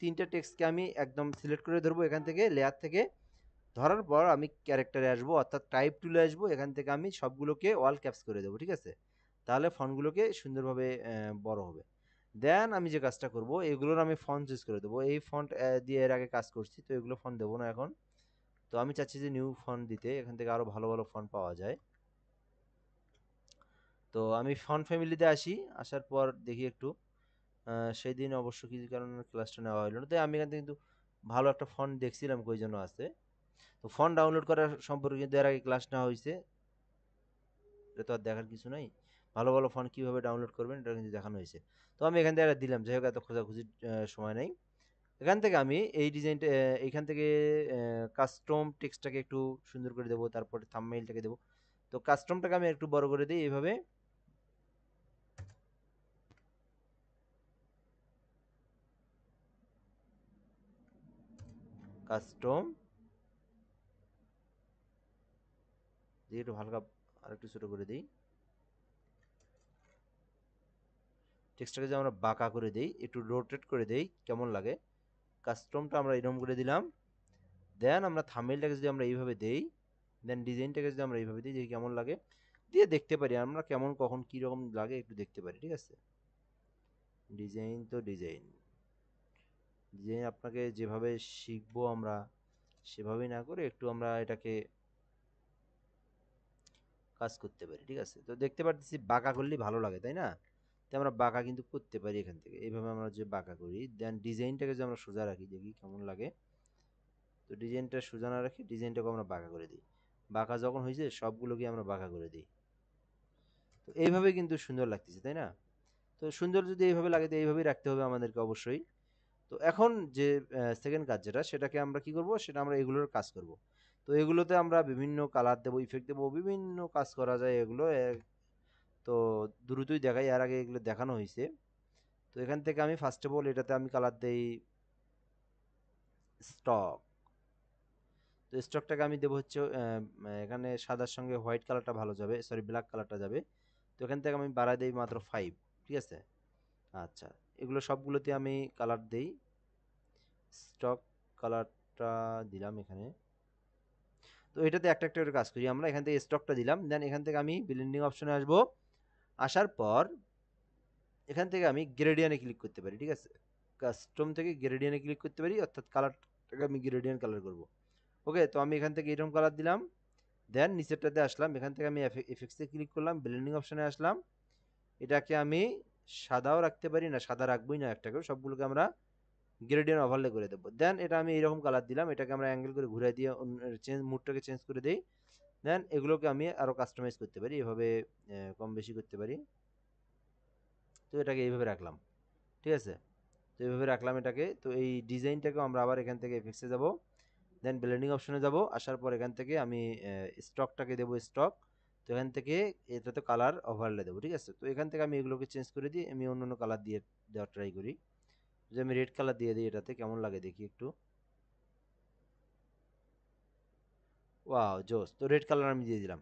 তিনটা টেক্সটকে আমি একদম সিলেক্ট করে ধরবো এখান থেকে, লেয়ার থেকে। ধরার পর আমি ক্যারেক্টারে আসবো, অর্থাৎ টাইপ টুলে আসবো। এখান থেকে আমি সবগুলোকে অল ক্যাপস করে দেবো, ঠিক আছে? তাহলে ফন্টগুলোকে সুন্দরভাবে বড় হবে। দেন আমি যে কাজটা করব, এগুলোর আমি ফন্ট চুজ করে দেবো। এই ফন্ট দিয়ে এর আগে কাজ করছি, তো এগুলো ফন্ট দেবো না এখন। তো আমি চাচ্ছি যে নিউ ফন্ট দিতে, এখান থেকে আরো ভালো ভালো ফন্ট পাওয়া যায়। তো আমি ফন্ট ফ্যামিলিতে আসি, আসার পর দেখি একটু সেই দিন অবশ্য কিছু কারণে ক্লাসটা নেওয়া হলো না। তাই আমি এখান থেকে কিন্তু ভালো একটা ফন্ট দেখছিলাম কই জন্য আছে। তো ফন্ট ডাউনলোড করার সম্পর্কে কিন্তু এর আগে ক্লাস নেওয়া হয়েছে, এটা তো আর দেখার কিছু নাই। ভালো ভালো ফন্ট কীভাবে ডাউনলোড করবেন এটা কিন্তু দেখানো হয়েছে। তো আমি এখান থেকে একটা দিলাম, যাই হোক এত খোঁজাখুঁজির সময় নেই। এখান থেকে আমি এই ডিজাইনটা, এইখান থেকে কাস্টম টেক্সটটাকে একটু সুন্দর করে দেবো, তারপরে থাম্বনেইলটাকে দেবো। তো কাস্টমটাকে আমি একটু বড় করে দিই এইভাবে, কাস্টম দিয়ে একটু হালকা আর একটু ছোটো করে দিই। টেক্সটটাকে যদি আমরা বাঁকা করে দিই, একটু রোটেট করে দিই, কেমন লাগে? কাস্টমটা আমরা এরকম করে দিলাম। দেন আমরা থাম্বনেইলটাকে যদি আমরা এইভাবে দেই, দেন ডিজাইনটাকে যদি আমরা এইভাবে দিই, দেখি কেমন লাগে। দিয়ে দেখতে পারি আমরা কেমন, কখন কীরকম লাগে একটু দেখতে পারি, ঠিক আছে? ডিজাইন তো ডিজাইন, ডিজাইন আপনাকে যেভাবে শিখবো আমরা সেভাবেই না করে একটু আমরা এটাকে কাজ করতে পারি, ঠিক আছে? তো দেখতে পাচ্ছি বাঁকা করলেই ভালো লাগে, তাই না? তো আমরা বাঁকা কিন্তু করতে পারি এখান থেকে, এইভাবে আমরা যে বাঁকা করি। দেন ডিজাইনটাকে যদি আমরা সোজা রাখি, দেখি কেমন লাগে। তো ডিজাইনটা সোজা না রাখি, ডিজাইনটাকে আমরা বাঁকা করে দিই। বাঁকা যখন হয়েছে সবগুলোকে আমরা বাঁকা করে দিই। তো এইভাবে কিন্তু সুন্দর লাগতেছে, তাই না? তো সুন্দর যদি এইভাবে লাগে, তো এইভাবেই রাখতে হবে আমাদেরকে অবশ্যই। তো এখন যে সেকেন্ড কাজ যেটা, সেটাকে আমরা কি করব, সেটা আমরা এগুলোর কাজ করব। তো এগুলোতে আমরা বিভিন্ন কালার দেবো, ইফেক্ট দেবো, বিভিন্ন কাজ করা যায় এগুলো। তো দ্রুতই দেখাই, এর আগে এগুলো দেখানো হয়েছে। তো এখান থেকে আমি ফার্স্ট অফ অল এটাতে আমি কালার দেই স্টক। তো স্টকটাকে আমি দেবো হচ্ছে এখানে সাদার সঙ্গে হোয়াইট কালারটা ভালো যাবে, সরি ব্ল্যাক কালারটা যাবে। তো এখান থেকে আমি বাড়াই দিই মাত্র 5, ঠিক আছে? আচ্ছা, এগুলো সবগুলোতে আমি কালার দেই। স্টক কালারটা দিলাম এখানে। তো এটাতে একটা একটা করে কাজ করি আমরা। এখান থেকে স্টকটা দিলাম, দেন এখান থেকে আমি ব্লেন্ডিং অপশনে আসবো। আসার পর এখান থেকে আমি গ্রেডিয়ানে ক্লিক করতে পারি, ঠিক আছে? কাস্টম থেকে গ্রেডিয়ানে ক্লিক করতে পারি, অর্থাৎ কালারটাকে আমি গ্রেডিয়ান কালার করব। ওকে, তো আমি এখান থেকে এরকম কালার দিলাম। দেন নিচেরটাতে আসলাম, এখান থেকে আমি এফেক্টসে ক্লিক করলাম, ব্লেন্ডিং অপশনে আসলাম। এটাকে আমি সাদাও রাখতে পারি, না সাদা রাখবোই না, একটাকেও সবগুলোকে আমরা গ্রেডিয়েন্ট ওভারলে করে দেবো। দেন এটা আমি এরকম কালার দিলাম, এটাকে আমরা অ্যাঙ্গেল করে ঘুরে দিয়ে মুডটাকে চেঞ্জ করে দিই। দেন এগুলোকে আমি আরও কাস্টমাইজ করতে পারি, এভাবে কম বেশি করতে পারি। তো এটাকে এইভাবে রাখলাম, ঠিক আছে? তো এইভাবে রাখলাম এটাকে। তো এই ডিজাইনটাকেও আমরা আবার এখান থেকে এফেক্টসে যাব, দেন ব্লেন্ডিং অপশনে যাব। আসার পর এখান থেকে আমি স্টকটাকে দেবো স্টক। তো এখান থেকে এটাতে কালার ওভারলে দেবো, ঠিক আছে? তো এখান থেকে আমি এগুলোকে চেঞ্জ করে দিই, আমি অন্য অন্য কালার দিয়ে দেওয়ার ট্রাই করি। যে আমি রেড কালার দিয়ে দিই, এটাতে কেমন লাগে দেখি একটু। ওয়াও জোস! তো রেড কালার আমি দিয়ে দিলাম।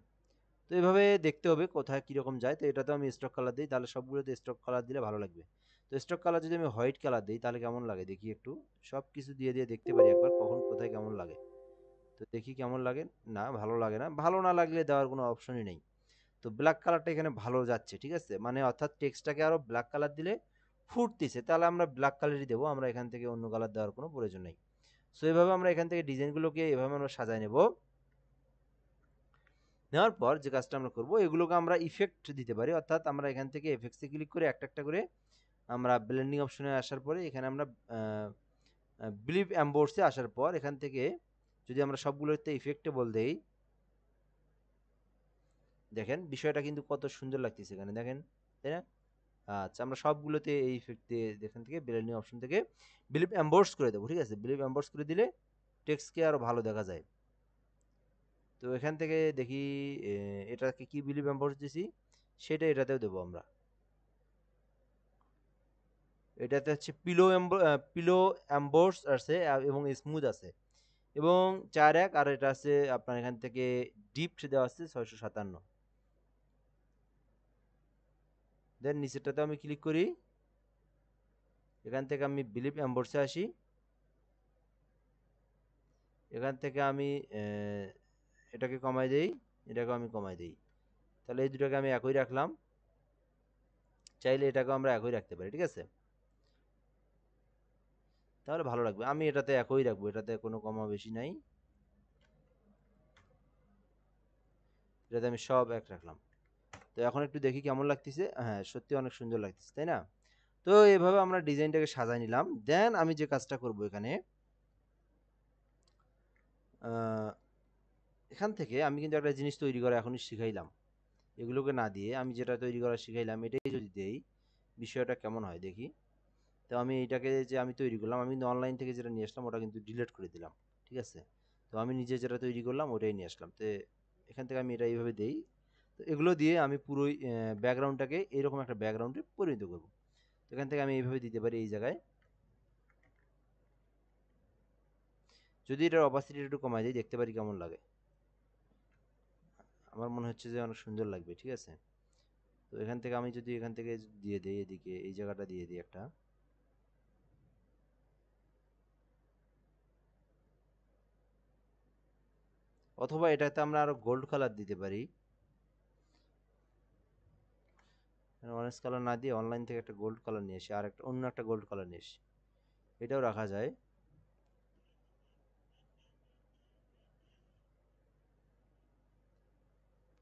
তো এভাবে দেখতে হবে কোথায় কীরকম যায়। তো এটাতেও আমি স্টক কালার দিই, তাহলে সবগুলোতে স্টক কালার দিলে ভালো লাগবে। তো স্টক কালার যদি আমি হোয়াইট কালার দিই তাহলে কেমন লাগে দেখি একটু। সব কিছু দিয়ে দিয়ে দেখতে পারি একবার কখন কোথায় কেমন লাগে। তো দেখি কেমন লাগে। না, ভালো লাগে না। ভালো না লাগলে দেওয়ার কোনো অপশনই নেই। তো ব্ল্যাক কালারটা এখানে ভালো যাচ্ছে, ঠিক আছে? মানে অর্থাৎ টেক্সটটাকে আরও ব্ল্যাক কালার দিলে ফুটতিছে, তাহলে আমরা ব্ল্যাক কালারই দেবো। আমরা এখান থেকে অন্য কালার দেওয়ার কোনো প্রয়োজন নেই। সো এভাবে আমরা এখান থেকে ডিজাইনগুলোকে এভাবে আমরা সাজায় নেব। নেওয়ার পর যে কাজটা আমরা করব, এগুলোকে আমরা ইফেক্ট দিতে পারি, অর্থাৎ আমরা এখান থেকে এফেক্টসে ক্লিক করে একটা একটা করে আমরা ব্লেন্ডিং অপশনে আসার পরে এখানে আমরা বিলিভ এম্বোর্সে আসার পর এখান থেকে যদি আমরা সবগুলোতে ইফেক্টেবল দেই, দেখেন বিষয়টা কিন্তু কত সুন্দর লাগতেছে এখানে, দেখেন, তাই না? আচ্ছা, আমরা সবগুলোতে এই ইফেক্ট দিয়ে এখান থেকে ব্লেন্ডিং অপশন থেকে বিলিভ এম্বোর্স করে দেবো, ঠিক আছে? বিলিভ এম্বোর্স করে দিলে টেক্সটকে আরো ভালো দেখা যায়। তো এখান থেকে দেখি এটাকে কি বিলিভ এম্বোর্স দিছি, সেটা এটাতেও দেবো আমরা। এটাতে হচ্ছে পিলো এম্বোর্স আছে এবং স্মুথ আছে এবং 4.1, আর এটা আছে আপনার এখান থেকে ডিপড দেওয়া আছে 657। দেন নিচেরটাতে আমি ক্লিক করি, এখান থেকে আমি বিলিভ এম্বোর্সে আসি, এখান থেকে আমি এটাকে কমাই দেই, এটাকে আমি কমাই দেই। তাহলে এই দুটাকে আমি একই রাখলাম, চাইলে এটাকে আমরা একই রাখতে পারি, ঠিক আছে? তাহলে ভালো লাগবে। আমি এটাতে একই রাখবো, এটাতে কোনো কমা বেশি নাই, এটাতে আমি সব এক রাখলাম। তো এখন একটু দেখি কেমন লাগতেছে। হ্যাঁ, সত্যি অনেক সুন্দর লাগতেছে, তাই না? তো এভাবে আমরা ডিজাইনটাকে সাজাই নিলাম। দেন আমি যে কাজটা করব এখানে, আহ, এখান থেকে আমি কিন্তু একটা জিনিস তৈরি করা এখনই শিখাইলাম। এগুলোকে না দিয়ে আমি যেটা তৈরি করা শিখাইলাম এটাই যদি দেই, বিষয়টা কেমন হয় দেখি। তো আমি এটাকে যে আমি তৈরি করলাম, আমি কিন্তু অনলাইন থেকে যেটা নিয়ে আসলাম ওটা কিন্তু ডিলিট করে দিলাম, ঠিক আছে? তো আমি নিজে যেটা তৈরি করলাম ওটাই নিয়ে আসলাম। তো এখান থেকে আমি এটা এইভাবে দেই। তো এগুলো দিয়ে আমি পুরোই ব্যাকগ্রাউন্ডটাকে এরকম একটা ব্যাকগ্রাউন্ডে পরিণত করব। তো এখান থেকে আমি এইভাবে দিতে পারি এই জায়গায়। যদি এটার অপাসিটি একটু কমাই দিই, দেখতে পারি কেমন লাগে। আমার মনে হচ্ছে যে অনেক সুন্দর লাগবে, ঠিক আছে? তো এখান থেকে আমি যদি এখান থেকে দিয়ে দিই, এদিকে এই জায়গাটা দিয়ে দিই একটা, অথবা এটাতে আমরা আরো গোল্ড কালার দিতে পারি। অরেঞ্জ কালার না দিয়ে অনলাইন থেকে একটা গোল্ড কালার নিয়ে আসি, আর একটা অন্য একটা গোল্ড কালার নিয়ে আসি, এটাও রাখা যায়।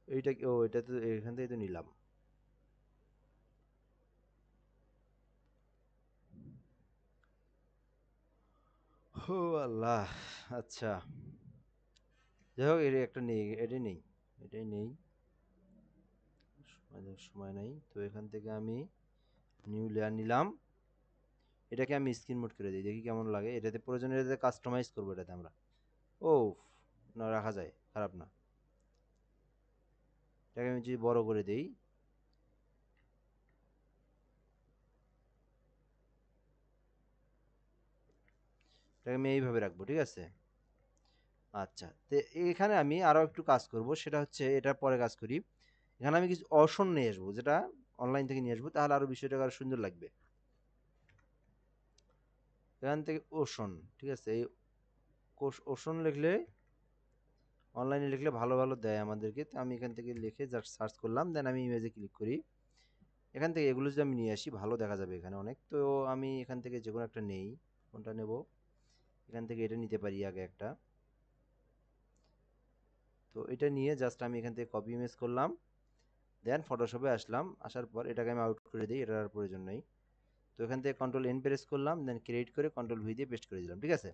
এইটা ও এটা তো এখান থেকে তো নিলাম। ও আল্লাহ, আচ্ছা, যাই হোক এটা একটা নেই, এটাই নেই, এটাই নেই, সময় নাই। তো এখান থেকে আমি নিউ লেয়ার নিলাম, এটাকে আমি স্ক্রিন মোড করে দিই, দেখি কেমন লাগে। এটাতে প্রয়োজনে এটাতে কাস্টমাইজ করবো এটাতে আমরা। ও, না রাখা যায়, খারাপ না। এটাকে আমি যদি বড় করে দেই, এটাকে আমি এইভাবে রাখবো, ঠিক আছে? আচ্ছা, তো এখানে আমি আরো একটু কাজ করব, সেটা হচ্ছে এটার পরে কাজ করি। এখানে আমি কিছু অপশন নিয়ে আসবো, যেটা অনলাইন থেকে নিয়ে আসবো, তাহলে আরো বিষয়টা আরো সুন্দর লাগবে। এখান থেকে ওশন, ঠিক আছে? এই ওশন লিখলে, অনলাইনে লিখলে ভালো ভালো দেয় আমাদেরকে। তো আমি এখান থেকে লিখে জাস্ট সার্চ করলাম, দেন আমি ইমেজে ক্লিক করি। এখান থেকে এগুলো যদি আমি নিয়ে আসি ভালো দেখা যাবে এখানে অনেক। তো আমি এখান থেকে যে কোনো একটা নেই, কোনটা নেব? এখান থেকে এটা নিতে পারি আগে একটা। তো এটা নিয়ে জাস্ট আমি এখান থেকে কপি ইমেজ করলাম, দেন ফটোশপে আসলাম, আসার পর এটাকে আমি আউট করে দিই, এটার আর প্রয়োজন নেই। তো এখান থেকে কন্ট্রোল এন প্রেস করলাম, দেন ক্রিয়েট করে কন্ট্রোল ভি দিয়ে পেস্ট করে দিলাম, ঠিক আছে?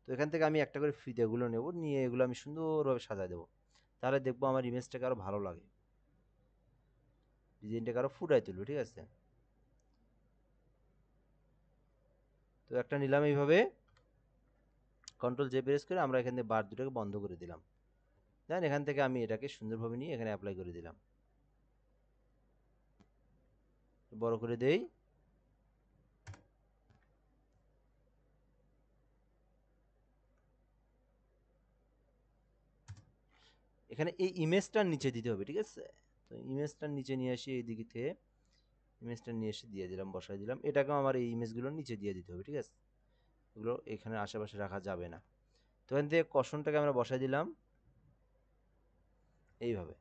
তো এখান থেকে আমি একটা করে ফিতেগুলো নেব, নিয়ে এগুলো আমি সুন্দরভাবে সাজায় দেবো। তাহলে দেখবো আমার ইমেজটাকে আরো ভালো লাগে, ডিজাইনটাকে আরো ফুটাই তুলবে, ঠিক আছে? তো একটা নিলাম এইভাবে, কন্ট্রোল জে প্রেস করে আমরা এখান থেকে বার দুটোকে বন্ধ করে দিলাম। দেন এখান থেকে আমি এটাকে সুন্দরভাবে নিয়ে এখানে অ্যাপ্লাই করে দিলাম, বড় করে দেই। এখানে এই ইমেজটার নিচে দিতে হবে, ঠিক আছে? তো ইমেজটার নিচে নিয়ে আসি, এই দিকে থেকে ইমেজটা নিয়ে এসে দিয়ে দিলাম, বসাই দিলাম। এটাকেও আমার এই ইমেজগুলোর নিচে দিয়ে দিতে হবে, ঠিক আছে? এগুলো এখানে আশেপাশে রাখা যাবে না। তো এখান থেকে কর্ষণটাকে আমরা বসাই দিলাম এইভাবে,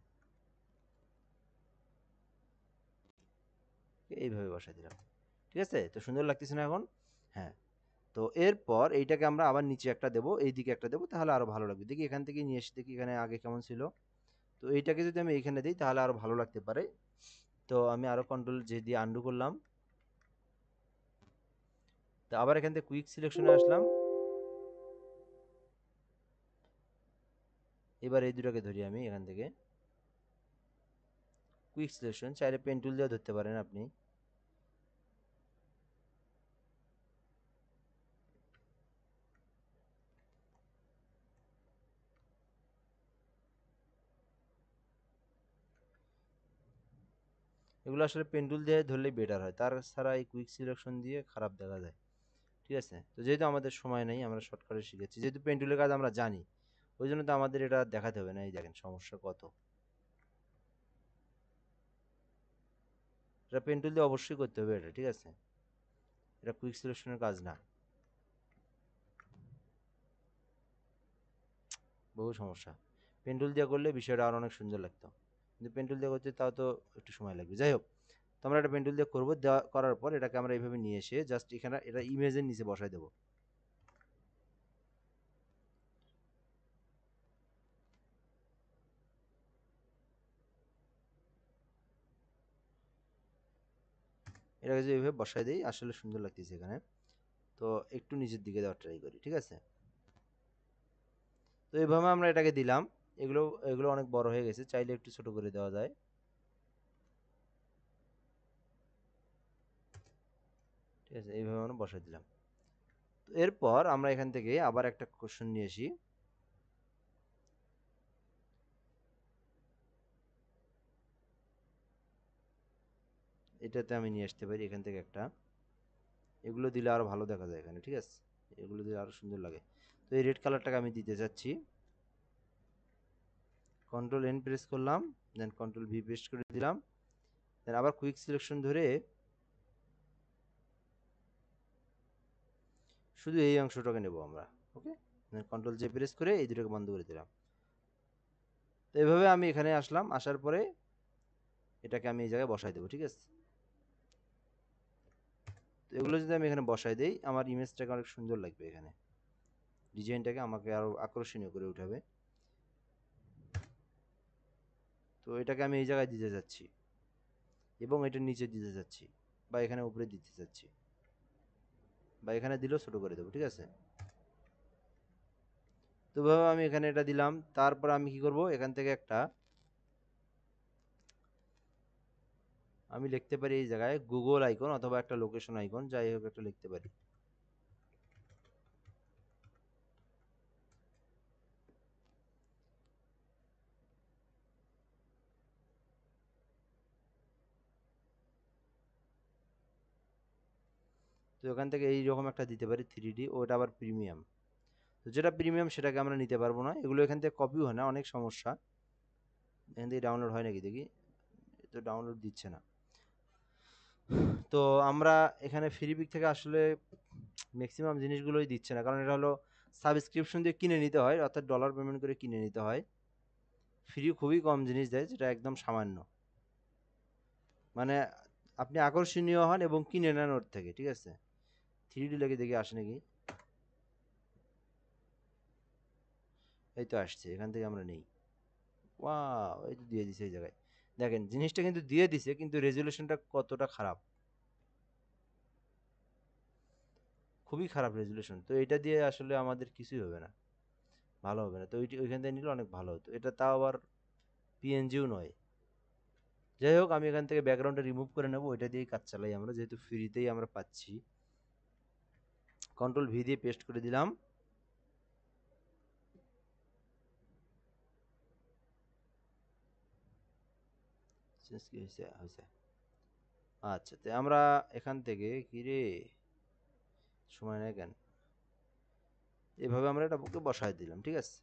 এইভাবে বসাই দিলাম, ঠিক আছে? তো সুন্দর লাগতেছে না এখন? হ্যাঁ। তো এরপর এইটাকে আমরা আবার নিচে একটা দেবো, এই দিকে একটা দেবো, তাহলে আরো ভালো লাগবে। দেখি এখান থেকে নিয়ে এসে দেখি এখানে আগে কেমন ছিল। তো এইটাকে যদি আমি এখানে দিই তাহলে আরো ভালো লাগতে পারে। তো আমি আরো কন্ট্রোল জে দিয়ে আন্ডু করলাম। তো আবার এখান থেকে কুইক সিলেকশনে আসলাম, এবার এই দুটাকে ধরি আমি এখান থেকে কুইক সিলেকশন, চাইলে পেন টুল দিয়েও ধরতে পারেন আপনি। এগুলো আসলে পেন টুল দিয়ে ধরলেই বেটার হয়, তার ছাড়া এই কুইক সিলেকশন দিয়ে খারাপ দেখা যায়। ঠিক আছে, তো যেহেতু আমাদের সময় নেই আমরা শর্টকাটে শিখেছি, যেহেতু পেন টুলের কাজ আমরা জানি, ওই জন্য তো আমাদের এটা দেখাতে হবে না। এই দেখেন সমস্যা কত, এটা পেন টুল দিয়ে অবশ্যই করতে হবে এটা। ঠিক আছে, এটা কুইক সিলেকশনের কাজ না, বহু সমস্যা। পেন টুল দিয়ে করলে বিষয়টা আরো অনেক সুন্দর লাগতো, কিন্তু পেন টুল দিয়ে করতে তাও তো একটু সময় লাগবে। যাই হোক, তো আমরা এটা পেন টুল দিয়ে করবো, দেওয়া করার পর এটাকে আমরা এইভাবে নিয়ে এসে জাস্ট এখানে এটা ইমেজের নিচে বসাই দেবো। এটাকে যদি এইভাবে বসাই দিই আসলে সুন্দর লাগতেছে এখানে। তো একটু নিচের দিকে দেওয়ার ট্রাই করি। ঠিক আছে, তো এইভাবে আমরা এটাকে দিলাম। এগুলো এগুলো অনেক বড় হয়ে গেছে, চাইলে একটু ছোট করে দেওয়া যায়। ঠিক আছে, এইভাবে আমরা বসাই দিলাম। তো এরপর আমরা এখান থেকে আবার একটা কোশ্চেন নিয়ে আসি। এটাতে আমি নিয়ে আসতে পারি এখান থেকে একটা, এগুলো দিলে আরো ভালো দেখা যায় এখানে। ঠিক আছে, এগুলো দিলে আরো সুন্দর লাগে। তো এই রেড কালারটাকে আমি দিতে চাচ্ছি। কন্ট্রোল এন প্রেস করলাম, দেন কন্ট্রোল ভি পেস্ট করে দিলাম, দেন আবার কুইক সিলেকশন ধরে শুধু এই অংশটাকে নেব আমরা। ওকে, দেন কন্ট্রোল জে প্রেস করে এই দুটোকে বন্ধ করে দিলাম। তো এভাবে আমি এখানে আসলাম, আসার পরে এটাকে আমি এই জায়গায় বসাই দেবো। ঠিক আছে, তো এগুলো যদি আমি এখানে বসাই দেই আমার ইমেজটাকে অনেক সুন্দর লাগবে, এখানে ডিজাইনটাকে আমাকে আরো আকর্ষণীয় করে উঠাবে। তো এটাকে আমি এই জায়গায় দিতে যাচ্ছি এবং এটার নিচে দিতে যাচ্ছি, বা এখানে উপরে দিতে যাচ্ছি, বা এখানে দিলেও ছোট করে দেবো। ঠিক আছে, তো ভাবে আমি এখানে এটা দিলাম। তারপর আমি কি করব, এখান থেকে একটা আমি লিখতে পারি এই জায়গায় গুগল আইকন অথবা একটা লোকেশন আইকন, যাই হোক একটা লিখতে পারি। তো এখান থেকে এইরকম একটা দিতে পারি 3D, ওটা আবার প্রিমিয়াম। তো যেটা প্রিমিয়াম সেটাকে আমরা নিতে পারবো না, এগুলো এখান থেকে কপি হয় না, অনেক সমস্যা। এখান থেকে ডাউনলোড হয় নাকি দেখি, তো ডাউনলোড দিচ্ছে না। তো আমরা এখানে ফ্রিপিক থেকে আসলে ম্যাক্সিমাম জিনিসগুলোই দিচ্ছে না, কারণ এটা হলো সাবস্ক্রিপশন দিয়ে কিনে নিতে হয়, অর্থাৎ ডলার পেমেন্ট করে কিনে নিতে হয়। ফ্রি খুবই কম জিনিস দেয়, যেটা একদম সামান্য, মানে আপনি আকর্ষণীয় হন এবং কিনে নেন ওর থেকে। ঠিক আছে, 3D লেগে দেখি আসে নাকি। এই তো আসছে, এখান থেকে আমরা নেই। ওয়াও, এই তো দিয়ে দিছে এই জায়গায়। দেখেন জিনিসটা কিন্তু দিয়ে দিছে, কিন্তু রেজুলেশনটা কতটা খারাপ, খুবই খারাপ রেজুলেশন। তো এটা দিয়ে আসলে আমাদের কিছুই হবে না, ভালো হবে না। তো ওইখান থেকে নিলে অনেক ভালো হতো, এটা তাও আবার পিএনজিও নয়। যাই হোক, আমি এখান থেকে ব্যাকগ্রাউন্ডটা রিমুভ করে নেবো, ওইটা দিয়েই কাজ চালাই আমরা, যেহেতু ফ্রিতেই আমরা পাচ্ছি। কন্ট্রোল ভি দিয়ে পেস্ট করে দিলাম। কি হয়েছে হয়েছে, আচ্ছা। তো আমরা এখান থেকে কি রে, সময় নেই কেন, এভাবে আমরা এটা বুকে বসায় দিলাম। ঠিক আছে,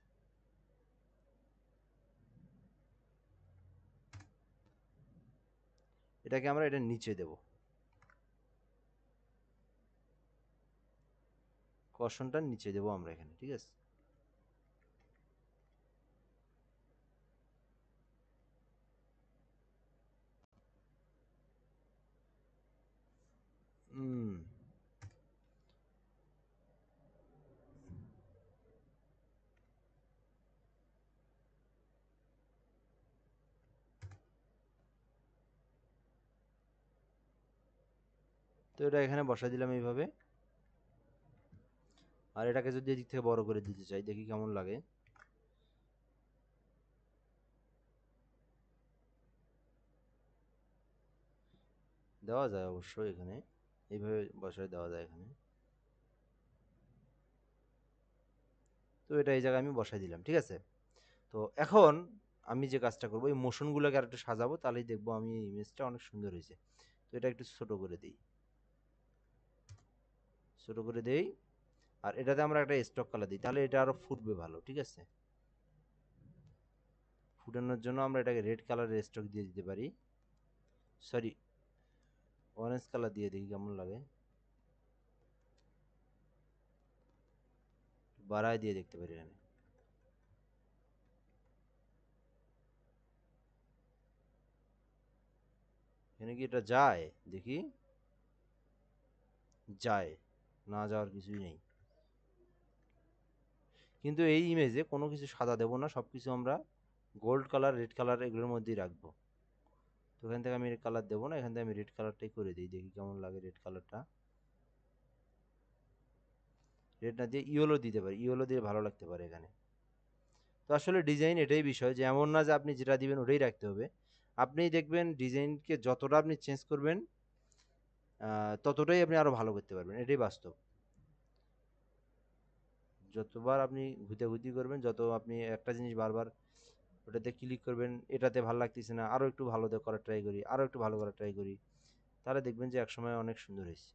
এটাকে আমরা এটা নিচে দেব, কর্ষণটা নিচে দেবো আমরা এখানে। ঠিক আছে, হুম। তো এটা এখানে বসাই দিলাম এইভাবে। আর এটাকে যদি এদিক থেকে বড় করে দিতে চাই, দেখি কেমন লাগে। দেওয়া যায় অবশ্যই এখানে, এইভাবে বসায় দেওয়া যায় এখানে। তো এটা এই জায়গায় আমি বসাই দিলাম। ঠিক আছে, তো এখন আমি যে কাজটা করবো এই মোশনগুলোকে আর একটু সাজাবো, তাহলেই দেখবো আমি এই ইমেজটা অনেক সুন্দর হয়েছে। তো এটা একটু ছোট করে দিই, ছোট করে দেই। আর এটাতে আমরা একটা স্টক কালার দিই, তাহলে এটা আরো ফুটবে ভালো, ঠিক আছে। ফুটানোর জন্য আমরা এটাকে রেড কালারের স্টক দিয়ে দিতে পারি, সরি অরেঞ্জ কালার দিয়ে দেখি কেমন লাগে, বাড়ায় দিয়ে দেখতে পারি এখানে। এখানে কি এটা যায় দেখি, যায়, না যাওয়ার কিছুই নেই। কিন্তু এই ইমেজে কোনো কিছু সাদা দেবো না, সব কিছু আমরা গোল্ড কালার রেড কালার এগুলোর মধ্যেই রাখবো। তো এখান থেকে আমি কালার দেবো না, এখান থেকে আমি রেড কালারটাই করে দিই, দেখি কেমন লাগে রেড কালারটা। রেড না দিয়ে ইয়েলো দিতে পারি, ইয়েলো দিয়ে ভালো লাগতে পারে এখানে। তো আসলে ডিজাইন এটাই বিষয়, যে এমন না যে আপনি যেটা দিবেন ওটাই রাখতে হবে। আপনি দেখবেন ডিজাইনকে যতটা আপনি চেঞ্জ করবেন ততটাই আপনি আরো ভালো করতে পারবেন, এটাই বাস্তব। যতবার আপনি ঘুঁতাঘুতি করবেন, যত আপনি একটা জিনিস বারবার ওটাতে ক্লিক করবেন, এটাতে ভালো লাগতেছে না, আরো একটু ভালো করার ট্রাই করি, আরো একটু ভালো করার ট্রাই করি, তাহলে দেখবেন যে একসময় অনেক সুন্দর হয়েছে।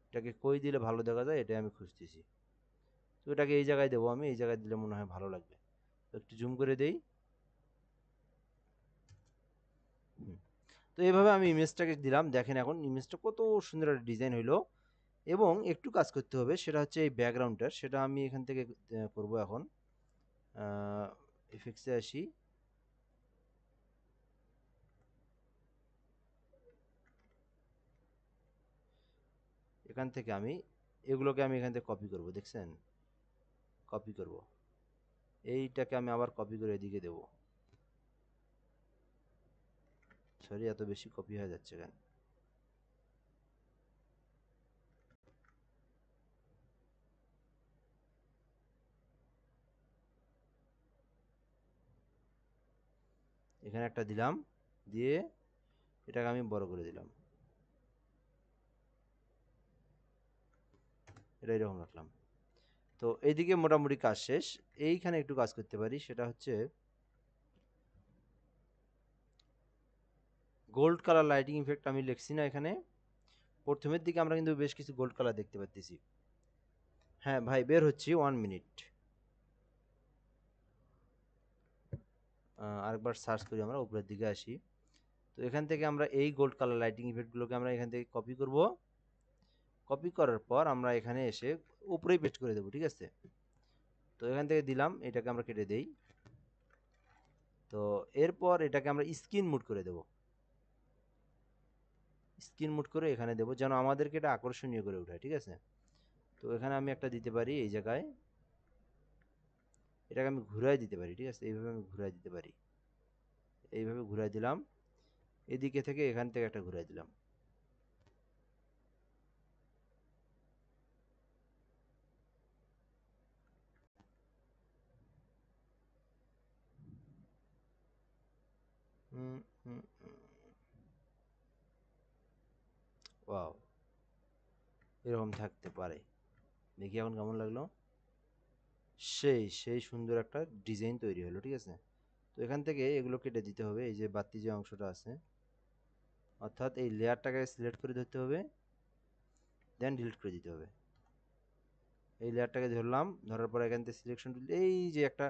এটাকে কই দিলে ভালো দেখা যায় এটাই আমি খুঁজতেছি। তো এটাকে এই জায়গায় দেবো, আমি এই জায়গায় দিলে মনে হয় ভালো লাগবে। তো একটু জুম করে দেই। হুম। তো এইভাবে আমি ইমেজটাকে দিলাম, দেখেন এখন ইমেজটা কত সুন্দর একটা ডিজাইন হইলো। এবং একটু কাজ করতে হবে, সেটা হচ্ছে এই ব্যাকগ্রাউন্ডটার, সেটা আমি এখান থেকে করব এখন। এফেক্টসে আসি, এখান থেকে আমি এগুলোকে আমি এখান থেকে কপি করব, দেখছেন, কপি করব, এইটাকে আমি আবার কপি করে এদিকে দেব। সরি এত বেশি কপি হয়ে যাচ্ছে কেন। এখানে একটা দিলাম, দিয়ে এটাকে আমি বড় করে দিলাম, এটা এরকম রাখলাম। তো এইদিকে মোটামুটি কাজ শেষ। এইখানে একটু কাজ করতে পারি, সেটা হচ্ছে গোল্ড কালার লাইটিং ইফেক্ট আমি লিখছি না এখানে, প্রথমের দিকে আমরা কিন্তু বেশ কিছু গোল্ড কালার দেখতে পাচ্ছি। হ্যাঁ ভাই বের হচ্ছি, 1 মিনিট। আরেকবার সার্চ করি, আমরা উপরের দিকে আসি। তো এখান থেকে আমরা এই গোল্ড কালার লাইটিং ইফেক্টগুলোকে আমরা এখান থেকে কপি করব। কপি করার পর আমরা এখানে এসে উপরেই পেস্ট করে দেবো, ঠিক আছে। তো এখান থেকে দিলাম, এটাকে আমরা কেটে দেই। তো এরপর এটাকে আমরা স্ক্রিন মুড করে দেব, স্ক্রিন মুড করে এখানে দেবো, যেন আমাদেরকে এটা আকর্ষণীয় করে ওঠায়, ঠিক আছে। তো এখানে আমি একটা দিতে পারি এই জায়গায়, এটাকে আমি ঘুরাই দিতে পারি, ঠিক আছে, এইভাবে আমি ঘুরাই দিতে পারি, এইভাবে ঘুরাই দিলাম, এদিকে থেকে এখান থেকে একটা ঘুরাই দিলাম। ওয়াও, এরকম থাকতে পারে, দেখি এখন কেমন লাগলো। সেই সেই সুন্দর একটা ডিজাইন তৈরি হলো, ঠিক আছে। তো এখান থেকে এগুলো কেটে দিতে হবে, এই যে বাতি যে অংশটা আছে, অর্থাৎ এই লেয়ারটাকে সিলেক্ট করে ধরতে হবে, দেন ডিলিট করে দিতে হবে। এই লেয়ারটাকে ধরলাম, ধরার পর এখান থেকে সিলেকশন টুল, এই যে একটা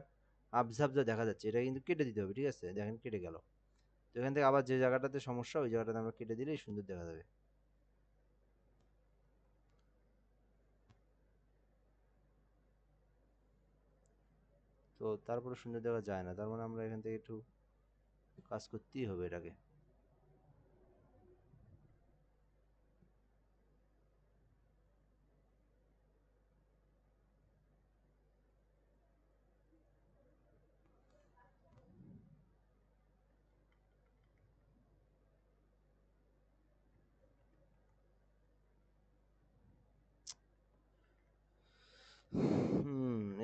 আবঝাব যা দেখা যাচ্ছে এটা কিন্তু কেটে দিতে হবে, ঠিক আছে, দেখেন কেটে গেল। তো এখান থেকে আবার যে জায়গাটাতে সমস্যা ওই জায়গাটাতে আমরা কেটে দিলেই সুন্দর দেখা যাবে। তো তারপরে সুন্দর দেখা যায় না, তার মানে আমরা এখান থেকে একটু কাজ করতেই হবে এটাকে।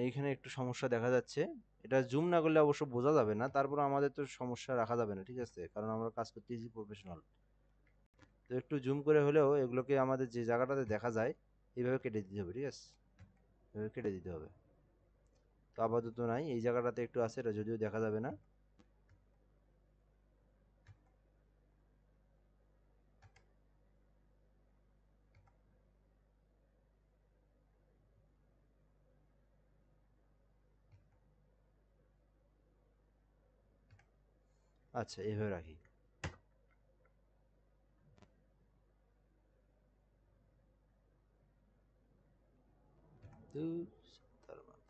এইখানে একটু সমস্যা দেখা যাচ্ছে, এটা জুম না করলে অবশ্য বোঝা যাবে না, তারপর আমাদের তো সমস্যা রাখা যাবে না, ঠিক আছে, কারণ আমরা কাজ করতেছি প্রফেশনাল। তো একটু জুম করে হলেও এগুলোকে আমাদের যে জায়গাটাতে দেখা যায় এইভাবে কেটে দিতে হবে, ঠিক আছে? এভাবে কেটে দিতে হবে। তো আপাতত নাই, এই জায়গাটাতে একটু আছে, এটা যদিও দেখা যাবে না। আচ্ছা, এইভাবে রাখি। ধুর, তার মানে।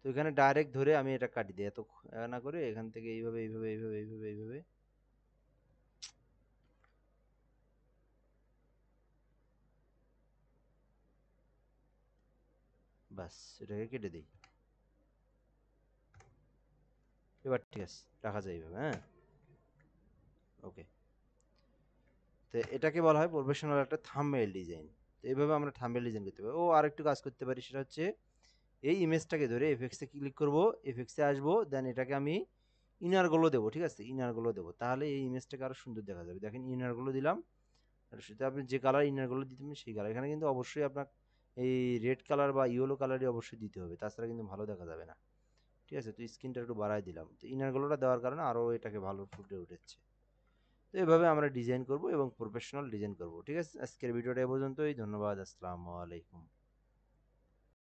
তো এখানে ডাইরেক্ট ধরে আমি এটা কাটি দিই, এত না করে এখান থেকে এইভাবে এইভাবে এইভাবে এইভাবে এইভাবে, বাস এটাকে কেটে দিই। এবার ঠিক আছে, রাখা যায় এইভাবে, হ্যাঁ। ওকে। তো এটাকে বলা হয় প্রফেশনাল একটা থাম্বনেল ডিজাইন। তো এইভাবে আমরা থাম্বনেল ডিজাইন করতে পারি। ও আরেকটু কাজ করতে পারি, সেটা হচ্ছে এই ইমেজটাকে ধরে এফএক্সে ক্লিক করব, এফএক্সে আসবো, দেন এটাকে আমি ইনার গুলো দেবো, ঠিক আছে? ইনার গুলো দেবো, তাহলে এই ইমেজটাকে আরো সুন্দর দেখা যাবে। দেখেন ইনার গুলো দিলাম, আর সেটা আপনি যে কালার ইনার গুলো দিতেন সেই কালার। এখানে কিন্তু অবশ্যই আপনার এই রেড কালার বা ইয়েলো কালারই অবশ্যই দিতে হবে, তাছাড়া কিন্তু ভালো দেখা যাবে না। ঠিক আছে? তো স্ক্রিনটা একটু বাড়াই দিলাম, তো ইনার গুলোটা দেওয়ার কারণে আরো এটাকে ভালো ফুটে উঠেছে। তো এভাবে আমরা ডিজাইন করব এবং প্রফেশনাল ডিজাইন করব। ঠিক আছে? আজকের ভিডিওটা এ পর্যন্তই। ধন্যবাদ। আসসালামু আলাইকুম।